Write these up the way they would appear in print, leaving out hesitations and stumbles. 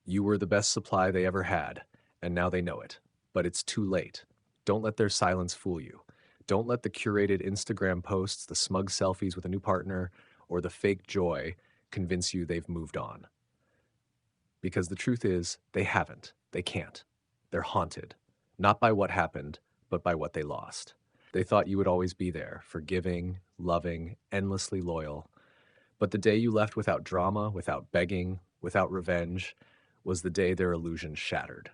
You were the best supply they ever had, and now they know it. But it's too late. Don't let their silence fool you. Don't let the curated Instagram posts, the smug selfies with a new partner, or the fake joy convince you they've moved on. Because the truth is, they haven't. They can't. They're haunted. Not by what happened, but by what they lost. They thought you would always be there, forgiving, loving, endlessly loyal. But the day you left without drama, without begging, without revenge, was the day their illusion shattered.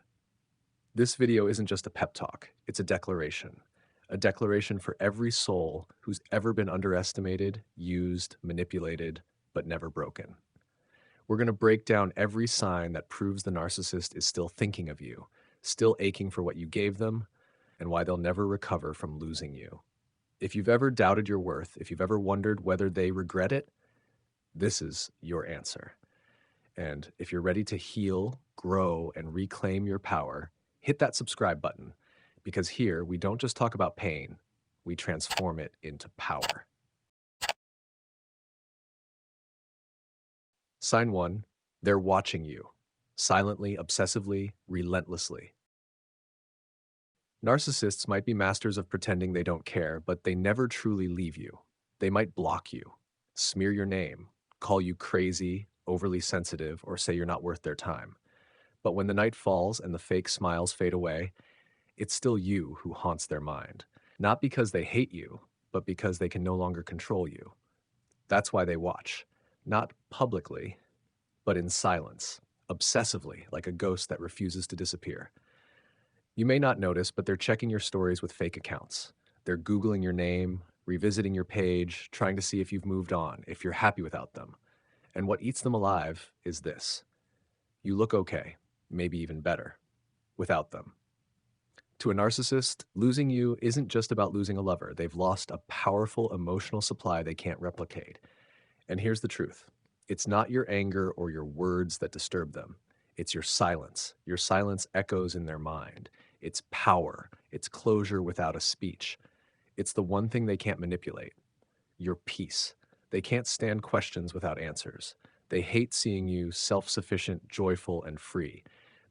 This video isn't just a pep talk, it's a declaration. A declaration for every soul who's ever been underestimated, used, manipulated, but never broken. We're going to break down every sign that proves the narcissist is still thinking of you, still aching for what you gave them, and why they'll never recover from losing you. If you've ever doubted your worth, if you've ever wondered whether they regret it, this is your answer. And if you're ready to heal, grow, and reclaim your power, hit that subscribe button, because here we don't just talk about pain, we transform it into power. Sign 1, they're watching you, silently, obsessively, relentlessly. Narcissists might be masters of pretending they don't care, but they never truly leave you. They might block you, smear your name, call you crazy, overly sensitive, or say you're not worth their time. But when the night falls and the fake smiles fade away, it's still you who haunts their mind. Not because they hate you, but because they can no longer control you. That's why they watch. Not publicly, but in silence, obsessively, like a ghost that refuses to disappear. You may not notice, but they're checking your stories with fake accounts. They're Googling your name, revisiting your page, trying to see if you've moved on, if you're happy without them. And what eats them alive is this. You look okay, maybe even better, without them. To a narcissist, losing you isn't just about losing a lover. They've lost a powerful emotional supply they can't replicate. And here's the truth. It's not your anger or your words that disturb them. It's your silence. Your silence echoes in their mind. It's power. It's closure without a speech. It's the one thing they can't manipulate. Your peace. They can't stand questions without answers. They hate seeing you self-sufficient, joyful, and free,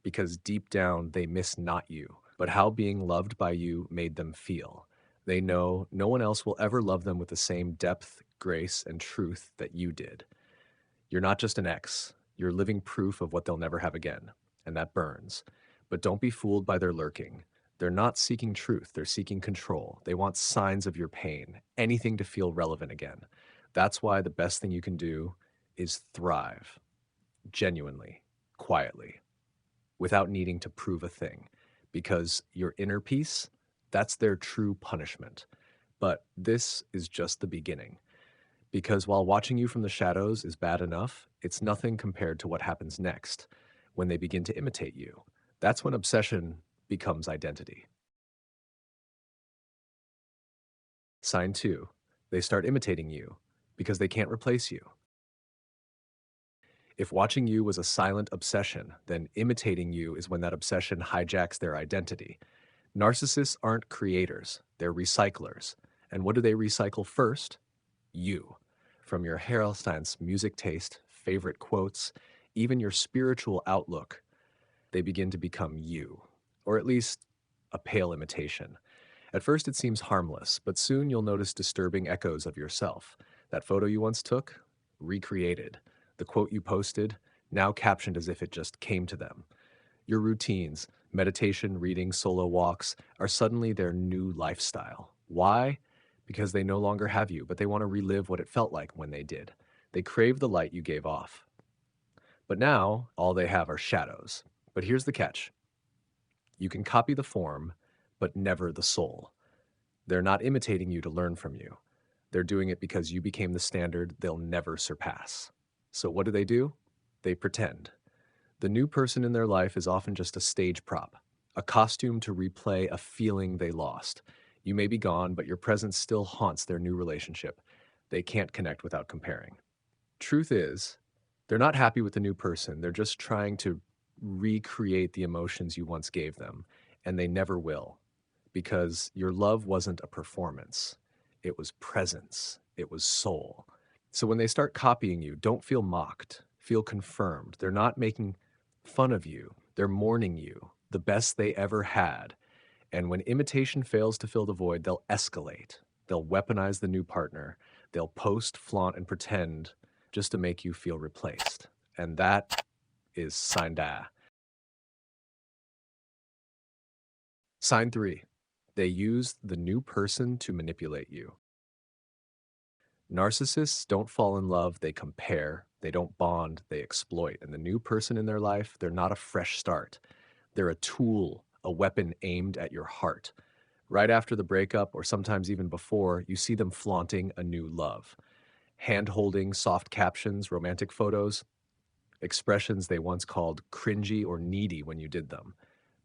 because deep down they miss not you, but how being loved by you made them feel. They know no one else will ever love them with the same depth, grace, and truth that you did. You're not just an ex. You're living proof of what they'll never have again, and that burns. But don't be fooled by their lurking. They're not seeking truth. They're seeking control. They want signs of your pain, anything to feel relevant again. That's why the best thing you can do is thrive, genuinely, quietly, without needing to prove a thing. Because your inner peace, that's their true punishment. But this is just the beginning. Because while watching you from the shadows is bad enough, it's nothing compared to what happens next, when they begin to imitate you. That's when obsession becomes identity. Sign 2, they start imitating you because they can't replace you. If watching you was a silent obsession, then imitating you is when that obsession hijacks their identity. Narcissists aren't creators, they're recyclers. And what do they recycle first? You. From your hairstyles, music taste, favorite quotes, even your spiritual outlook, they begin to become you, or at least a pale imitation. At first it seems harmless, but soon you'll notice disturbing echoes of yourself. That photo you once took, recreated. The quote you posted, now captioned as if it just came to them. Your routines, meditation, reading, solo walks, are suddenly their new lifestyle. Why? Because they no longer have you, but they want to relive what it felt like when they did. They crave the light you gave off. But now, all they have are shadows. But here's the catch. You can copy the form, but never the soul. They're not imitating you to learn from you. They're doing it because you became the standard they'll never surpass. So what do? They pretend. The new person in their life is often just a stage prop, a costume to replay a feeling they lost. You may be gone, but your presence still haunts their new relationship. They can't connect without comparing. Truth is, they're not happy with the new person. They're just trying to recreate the emotions you once gave them, and they never will, because your love wasn't a performance. It was presence. It was soul. So when they start copying you, don't feel mocked. Feel confirmed. They're not making fun of you, they're mourning you, the best they ever had. And when imitation fails to fill the void, they'll escalate. They'll weaponize the new partner. They'll post, flaunt, and pretend just to make you feel replaced. And that is sign da. Sign 3. They use the new person to manipulate you. Narcissists don't fall in love, they compare. They don't bond, they exploit. And the new person in their life, they're not a fresh start. They're a tool, a weapon aimed at your heart. Right after the breakup, or sometimes even before, you see them flaunting a new love. Hand holding, soft captions, romantic photos, expressions they once called cringy or needy when you did them.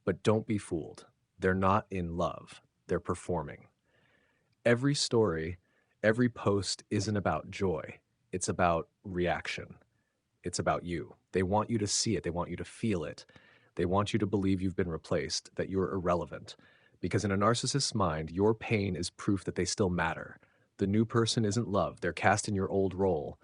But don't be fooled. They're not in love, they're performing. Every story, every post isn't about joy, it's about reaction. It's about you. They want you to see it, they want you to feel it. They want you to believe you've been replaced, that you're irrelevant. Because in a narcissist's mind, your pain is proof that they still matter. The new person isn't love, they're cast in your old role,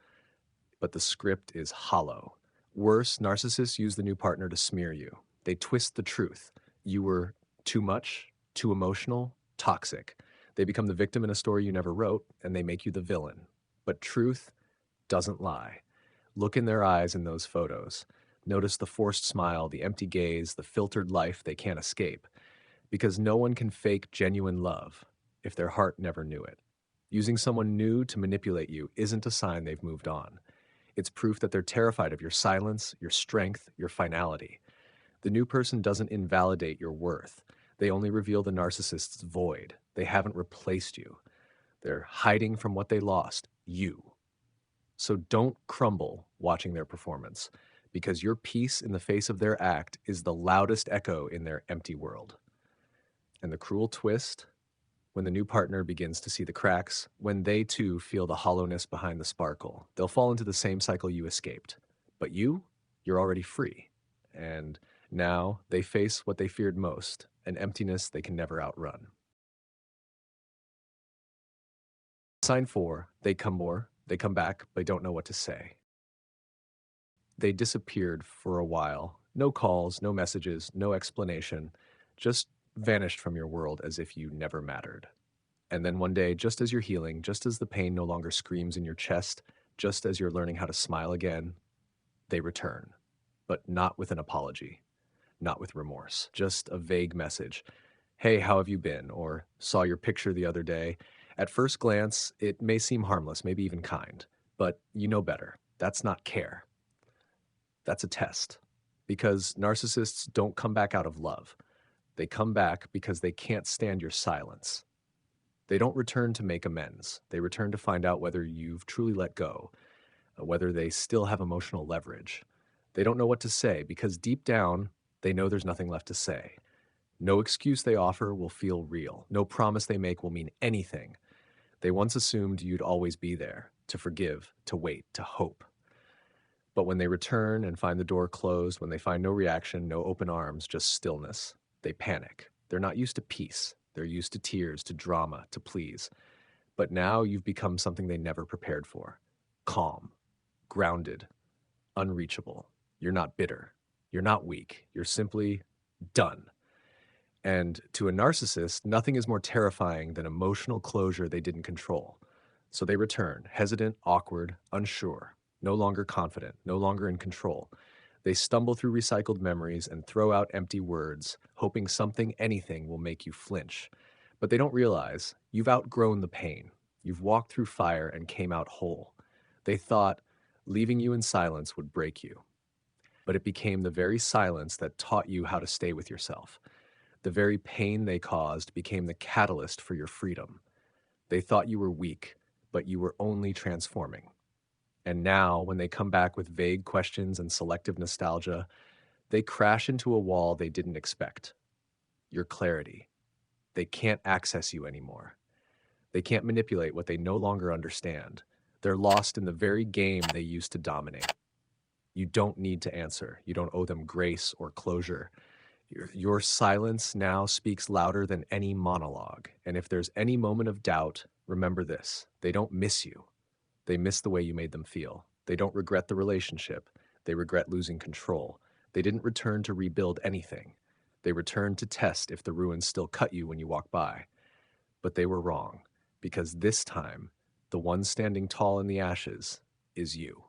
but the script is hollow. Worse, narcissists use the new partner to smear you. They twist the truth. You were too much, too emotional, toxic. They become the victim in a story you never wrote, and they make you the villain. But truth doesn't lie. Look in their eyes in those photos. Notice the forced smile, the empty gaze, the filtered life they can't escape. Because no one can fake genuine love if their heart never knew it. Using someone new to manipulate you isn't a sign they've moved on. It's proof that they're terrified of your silence, your strength, your finality. The new person doesn't invalidate your worth. They only reveal the narcissist's void. They haven't replaced you. They're hiding from what they lost, you. So don't crumble watching their performance, because your peace in the face of their act is the loudest echo in their empty world. And the cruel twist, when the new partner begins to see the cracks, when they too feel the hollowness behind the sparkle, they'll fall into the same cycle you escaped. But you're already free. And now they face what they feared most, an emptiness they can never outrun. Sign 4, they come back, but don't know what to say. They disappeared for a while. No calls, no messages, no explanation, just vanished from your world as if you never mattered. And then one day, just as you're healing, just as the pain no longer screams in your chest, just as you're learning how to smile again, they return. But not with an apology, not with remorse, just a vague message. Hey, how have you been? Or saw your picture the other day. At first glance, it may seem harmless, maybe even kind, but you know better. That's not care. That's a test. Because narcissists don't come back out of love. They come back because they can't stand your silence. They don't return to make amends. They return to find out whether you've truly let go, whether they still have emotional leverage. They don't know what to say because deep down, they know there's nothing left to say. No excuse they offer will feel real. No promise they make will mean anything. They once assumed you'd always be there, to forgive, to wait, to hope. But when they return and find the door closed, when they find no reaction, no open arms, just stillness, they panic. They're not used to peace. They're used to tears, to drama, to please. But now you've become something they never prepared for. Calm, grounded, unreachable. You're not bitter. You're not weak. You're simply done. And to a narcissist, nothing is more terrifying than emotional closure they didn't control. So they return, hesitant, awkward, unsure, no longer confident, no longer in control. They stumble through recycled memories and throw out empty words, hoping something, anything will make you flinch. But they don't realize you've outgrown the pain. You've walked through fire and came out whole. They thought leaving you in silence would break you. But it became the very silence that taught you how to stay with yourself. The very pain they caused became the catalyst for your freedom. They thought you were weak, but you were only transforming. And now, when they come back with vague questions and selective nostalgia, they crash into a wall they didn't expect. Your clarity. They can't access you anymore. They can't manipulate what they no longer understand. They're lost in the very game they used to dominate. You don't need to answer. You don't owe them grace or closure. Your silence now speaks louder than any monologue. And if there's any moment of doubt, remember this: they don't miss you. They miss the way you made them feel. They don't regret the relationship. They regret losing control. They didn't return to rebuild anything. They returned to test if the ruins still cut you when you walk by. But they were wrong, because this time, the one standing tall in the ashes is you.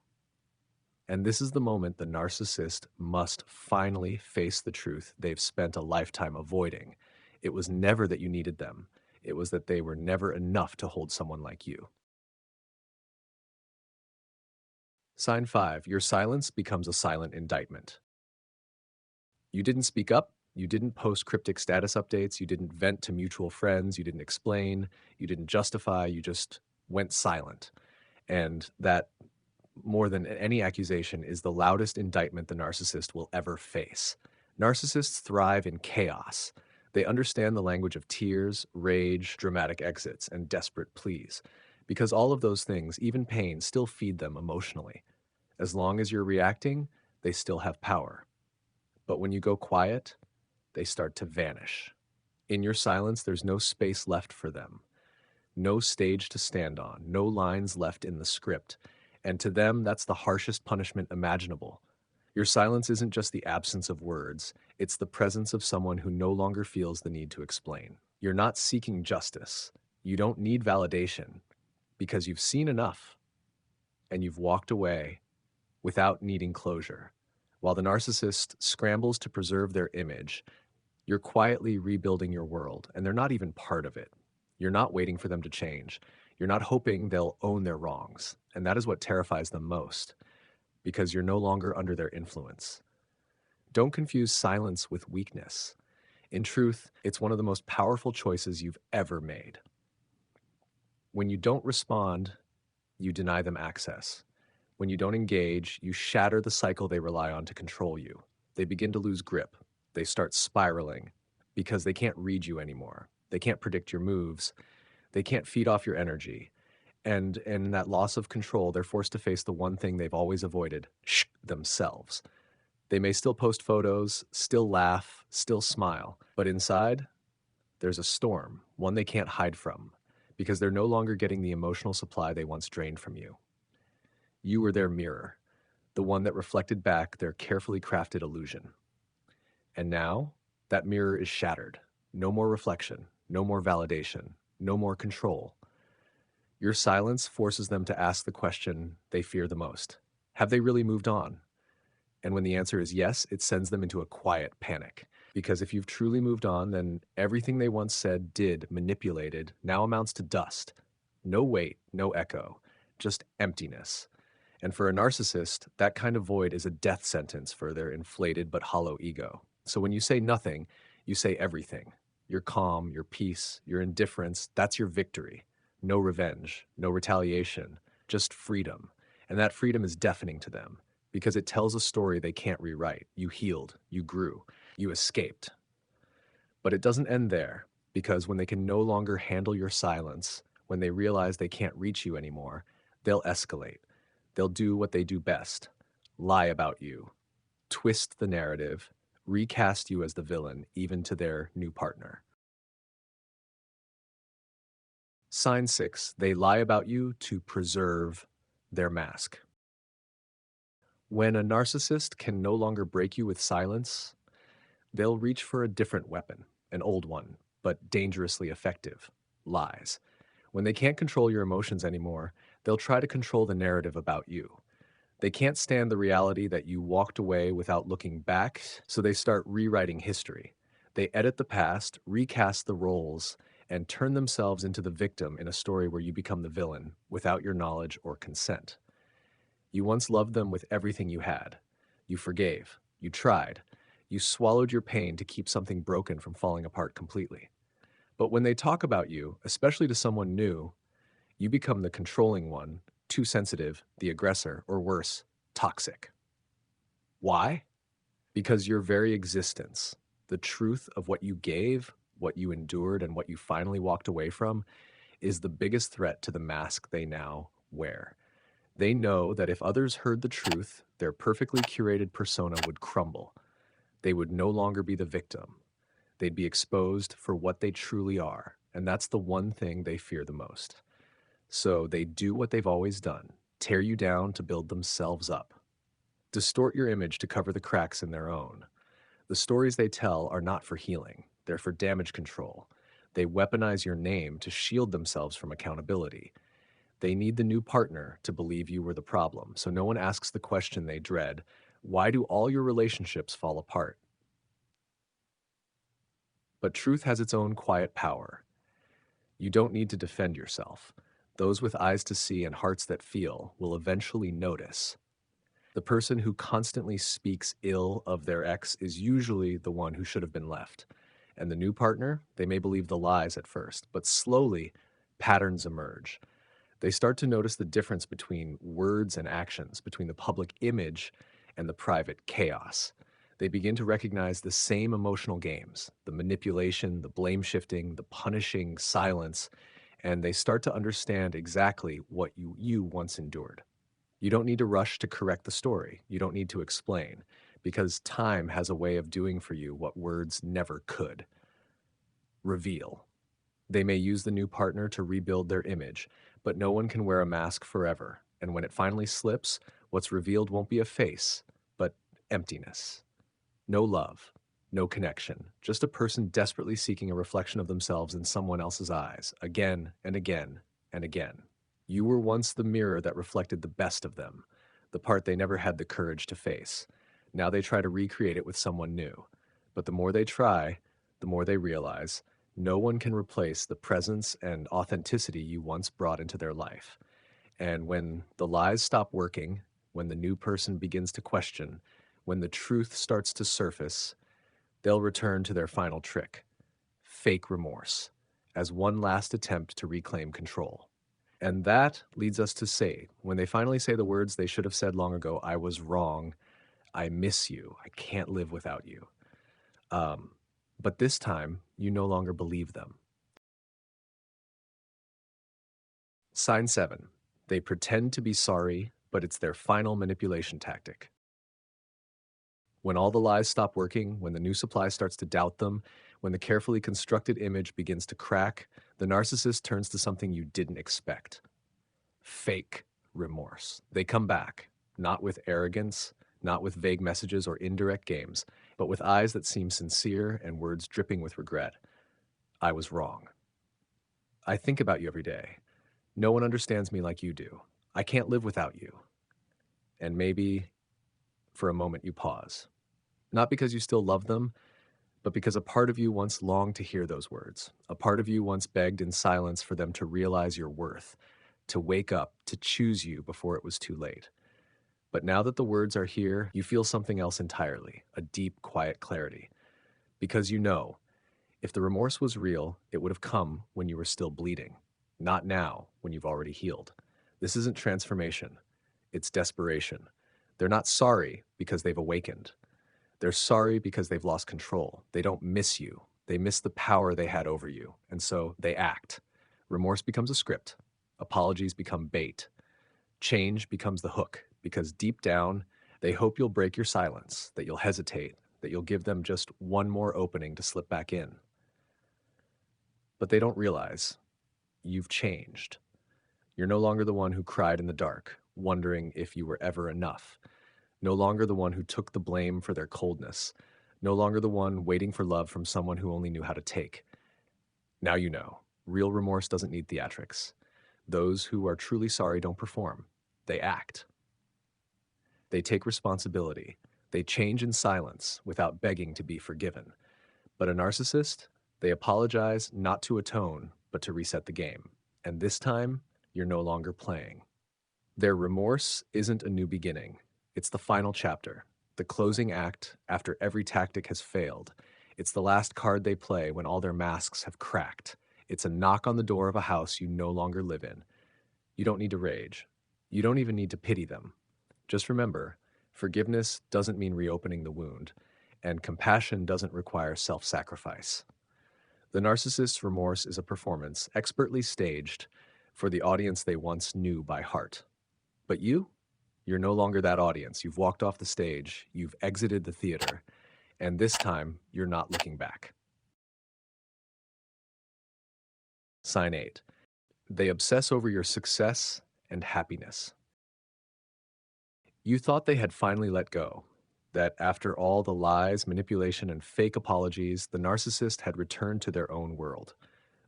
And this is the moment the narcissist must finally face the truth they've spent a lifetime avoiding. It was never that you needed them. It was that they were never enough to hold someone like you. Sign 5. Your silence becomes a silent indictment. You didn't speak up. You didn't post cryptic status updates. You didn't vent to mutual friends. You didn't explain. You didn't justify. You just went silent. And that, more than any accusation, is the loudest indictment the narcissist will ever face. Narcissists thrive in chaos. They understand the language of tears, rage, dramatic exits, and desperate pleas, because all of those things, even pain, still feed them emotionally. As long as you're reacting, they still have power. But when you go quiet, they start to vanish. In your silence, there's no space left for them, no stage to stand on, no lines left in the script. And to them, that's the harshest punishment imaginable. Your silence isn't just the absence of words, it's the presence of someone who no longer feels the need to explain. You're not seeking justice. You don't need validation, because you've seen enough and you've walked away without needing closure. While the narcissist scrambles to preserve their image, you're quietly rebuilding your world, and they're not even part of it. You're not waiting for them to change. You're not hoping they'll own their wrongs. And that is what terrifies them most, because you're no longer under their influence. Don't confuse silence with weakness. In truth, it's one of the most powerful choices you've ever made. When you don't respond, you deny them access. When you don't engage, you shatter the cycle they rely on to control you. They begin to lose grip. They start spiraling because they can't read you anymore. They can't predict your moves. They can't feed off your energy. And in that loss of control, they're forced to face the one thing they've always avoided, themselves. They may still post photos, still laugh, still smile, but inside, there's a storm, one they can't hide from, because they're no longer getting the emotional supply they once drained from you. You were their mirror, the one that reflected back their carefully crafted illusion. And now, that mirror is shattered. No more reflection, no more validation, no more control. Your silence forces them to ask the question they fear the most. Have they really moved on? And when the answer is yes, it sends them into a quiet panic. Because if you've truly moved on, then everything they once said, did, manipulated, now amounts to dust. No weight, no echo, just emptiness. And for a narcissist, that kind of void is a death sentence for their inflated but hollow ego. So when you say nothing, you say everything. Your calm, your peace, your indifference, that's your victory. No revenge, no retaliation, just freedom. And that freedom is deafening to them because it tells a story they can't rewrite. You healed, you grew, you escaped. But it doesn't end there, because when they can no longer handle your silence, when they realize they can't reach you anymore, they'll escalate. They'll do what they do best: lie about you, twist the narrative, recast you as the villain, even to their new partner. Sign 6, they lie about you to preserve their mask. When a narcissist can no longer break you with silence, they'll reach for a different weapon, an old one, but dangerously effective: lies. When they can't control your emotions anymore, they'll try to control the narrative about you. They can't stand the reality that you walked away without looking back, so they start rewriting history. They edit the past, recast the roles, and turn themselves into the victim in a story where you become the villain without your knowledge or consent. You once loved them with everything you had. You forgave. You tried. You swallowed your pain to keep something broken from falling apart completely. But when they talk about you, especially to someone new, you become the controlling one, too sensitive, the aggressor, or worse, toxic. Why? Because your very existence, the truth of what you gave, what you endured, and what you finally walked away from, is the biggest threat to the mask they now wear. They know that if others heard the truth, their perfectly curated persona would crumble. They would no longer be the victim. They'd be exposed for what they truly are, and that's the one thing they fear the most. So they do what they've always done: tear you down to build themselves up, distort your image to cover the cracks in their own. The stories they tell are not for healing, they're for damage control. They weaponize your name to shield themselves from accountability. They need the new partner to believe you were the problem, so no one asks the question they dread: why do all your relationships fall apart? But truth has its own quiet power. You don't need to defend yourself. Those with eyes to see and hearts that feel will eventually notice. The person who constantly speaks ill of their ex is usually the one who should have been left. And the new partner, they may believe the lies at first, but slowly patterns emerge. They start to notice the difference between words and actions, between the public image and the private chaos. They begin to recognize the same emotional games, the manipulation, the blame shifting, the punishing silence, and they start to understand exactly what you once endured. You don't need to rush to correct the story. You don't need to explain, because time has a way of doing for you what words never could. Reveal. They may use the new partner to rebuild their image, but no one can wear a mask forever. And when it finally slips, what's revealed won't be a face, but emptiness. No love, no connection, just a person desperately seeking a reflection of themselves in someone else's eyes, again and again and again. You were once the mirror that reflected the best of them, the part they never had the courage to face. Now they try to recreate it with someone new. But the more they try, the more they realize no one can replace the presence and authenticity you once brought into their life. And when the lies stop working, when the new person begins to question, when the truth starts to surface, they'll return to their final trick: fake remorse, as one last attempt to reclaim control. And that leads us to say, when they finally say the words they should have said long ago: I was wrong, I miss you, I can't live without you. Um, but this time, you no longer believe them. Sign 7. They pretend to be sorry, but it's their final manipulation tactic. When all the lies stop working, when the new supply starts to doubt them, when the carefully constructed image begins to crack, the narcissist turns to something you didn't expect: fake remorse. They come back, not with arrogance, not with vague messages or indirect games, but with eyes that seem sincere and words dripping with regret. I was wrong. I think about you every day. No one understands me like you do. I can't live without you. And maybe for a moment you pause. Not because you still love them, but because a part of you once longed to hear those words. A part of you once begged in silence for them to realize your worth, to wake up, to choose you before it was too late. But now that the words are here, you feel something else entirely: a deep, quiet clarity. Because you know, if the remorse was real, it would have come when you were still bleeding, not now when you've already healed. This isn't transformation, it's desperation. They're not sorry because they've awakened. They're sorry because they've lost control. They don't miss you. They miss the power they had over you, and so they act. Remorse becomes a script. Apologies become bait. Change becomes the hook, because deep down, they hope you'll break your silence, that you'll hesitate, that you'll give them just one more opening to slip back in. But they don't realize you've changed. You're no longer the one who cried in the dark, wondering if you were ever enough. No longer the one who took the blame for their coldness. No longer the one waiting for love from someone who only knew how to take. Now you know, real remorse doesn't need theatrics. Those who are truly sorry don't perform. They act. They take responsibility. They change in silence without begging to be forgiven. But a narcissist, they apologize not to atone, but to reset the game. And this time, you're no longer playing. Their remorse isn't a new beginning. It's the final chapter, the closing act after every tactic has failed. It's the last card they play when all their masks have cracked. It's a knock on the door of a house you no longer live in. You don't need to rage. You don't even need to pity them. Just remember, forgiveness doesn't mean reopening the wound, and compassion doesn't require self-sacrifice. The narcissist's remorse is a performance expertly staged for the audience they once knew by heart. But you're no longer that audience. You've walked off the stage, you've exited the theater, and this time you're not looking back. Sign 8. They obsess over your success and happiness. You thought they had finally let go, that after all the lies, manipulation, and fake apologies, the narcissist had returned to their own world.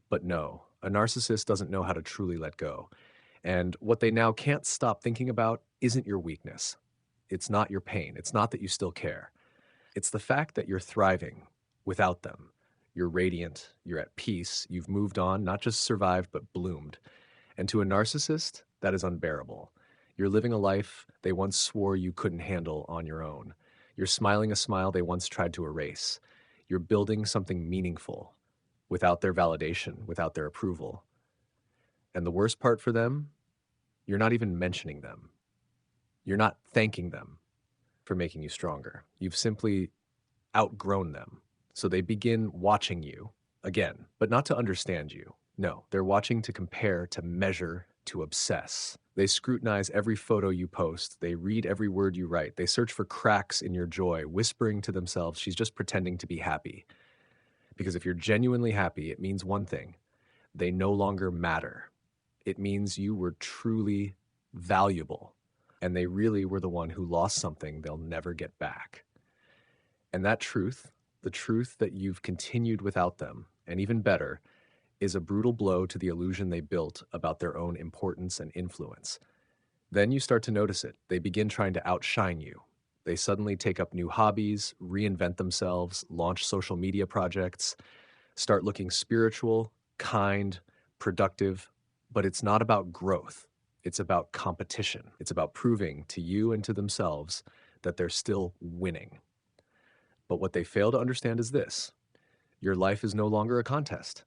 But no, a narcissist doesn't know how to truly let go. And what they now can't stop thinking about isn't your weakness. It's not your pain. It's not that you still care. It's the fact that you're thriving without them. You're radiant, you're at peace, you've moved on, not just survived, but bloomed. And to a narcissist, that is unbearable. You're living a life they once swore you couldn't handle on your own. You're smiling a smile they once tried to erase. You're building something meaningful without their validation, without their approval. And the worst part for them, you're not even mentioning them. You're not thanking them for making you stronger. You've simply outgrown them. So they begin watching you again, but not to understand you. No, they're watching to compare, to measure, to obsess. They scrutinize every photo you post. They read every word you write. They search for cracks in your joy, whispering to themselves, she's just pretending to be happy. Because if you're genuinely happy, it means one thing: they no longer matter. It means you were truly valuable, and they really were the one who lost something they'll never get back. And that truth, the truth that you've continued without them, and even better, is a brutal blow to the illusion they built about their own importance and influence. Then you start to notice it. They begin trying to outshine you. They suddenly take up new hobbies, reinvent themselves, launch social media projects, start looking spiritual, kind, productive. But it's not about growth. It's about competition. It's about proving to you and to themselves that they're still winning. But what they fail to understand is this: your life is no longer a contest.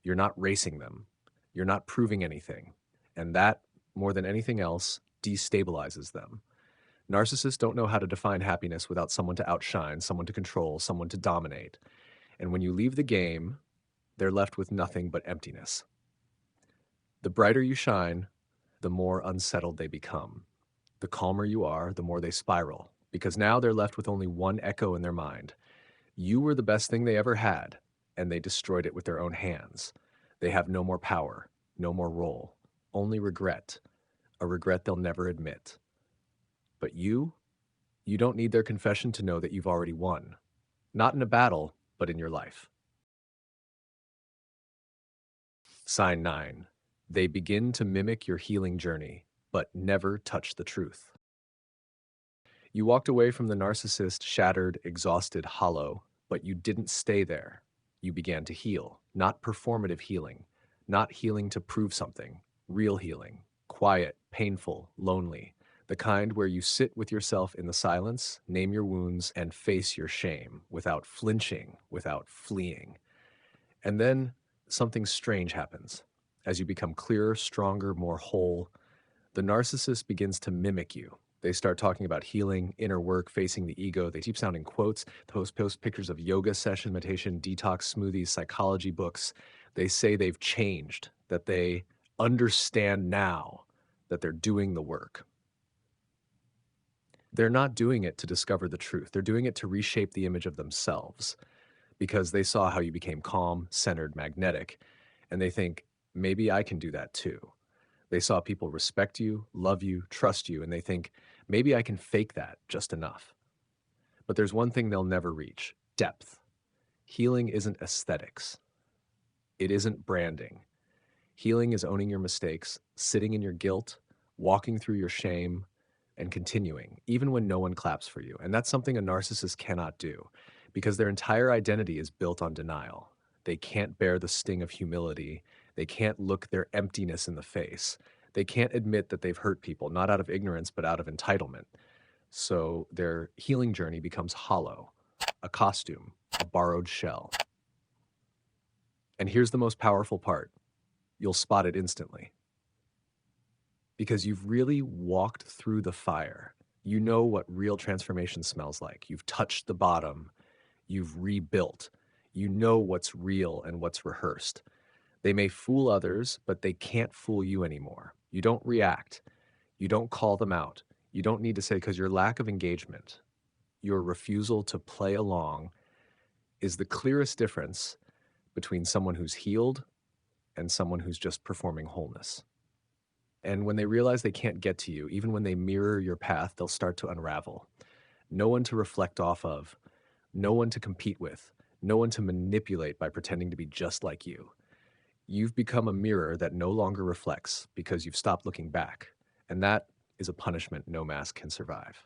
You're not racing them. You're not proving anything. And that, more than anything else, destabilizes them. Narcissists don't know how to define happiness without someone to outshine, someone to control, someone to dominate. And when you leave the game, they're left with nothing but emptiness. The brighter you shine, the more unsettled they become. The calmer you are, the more they spiral, because now they're left with only one echo in their mind. You were the best thing they ever had, and they destroyed it with their own hands. They have no more power, no more role, only regret, a regret they'll never admit. But you don't need their confession to know that you've already won. Not in a battle, but in your life. Sign 9. They begin to mimic your healing journey, but never touch the truth. You walked away from the narcissist shattered, exhausted, hollow, but you didn't stay there. You began to heal, not performative healing, not healing to prove something, real healing, quiet, painful, lonely, the kind where you sit with yourself in the silence, name your wounds, and face your shame without flinching, without fleeing. And then something strange happens. As you become clearer, stronger, more whole, the narcissist begins to mimic you. They start talking about healing, inner work, facing the ego. They keep sounding quotes, post pictures of yoga session, meditation, detox, smoothies, psychology books. They say they've changed, that they understand now, that they're doing the work. They're not doing it to discover the truth. They're doing it to reshape the image of themselves because they saw how you became calm, centered, magnetic, and they think, maybe I can do that too. They saw people respect you, love you, trust you, and they think, maybe I can fake that just enough. But there's one thing they'll never reach: depth. Healing isn't aesthetics. It isn't branding. Healing is owning your mistakes, sitting in your guilt, walking through your shame, and continuing, even when no one claps for you. And that's something a narcissist cannot do because their entire identity is built on denial. They can't bear the sting of humility. They can't look their emptiness in the face. They can't admit that they've hurt people, not out of ignorance, but out of entitlement. So their healing journey becomes hollow, a costume, a borrowed shell. And here's the most powerful part: you'll spot it instantly. Because you've really walked through the fire. You know what real transformation smells like. You've touched the bottom. You've rebuilt. You know what's real and what's rehearsed. They may fool others, but they can't fool you anymore. You don't react. You don't call them out. You don't need to say, because your lack of engagement, your refusal to play along, is the clearest difference between someone who's healed and someone who's just performing wholeness. And when they realize they can't get to you, even when they mirror your path, they'll start to unravel. No one to reflect off of, no one to compete with, no one to manipulate by pretending to be just like you. You've become a mirror that no longer reflects because you've stopped looking back. And that is a punishment no mask can survive.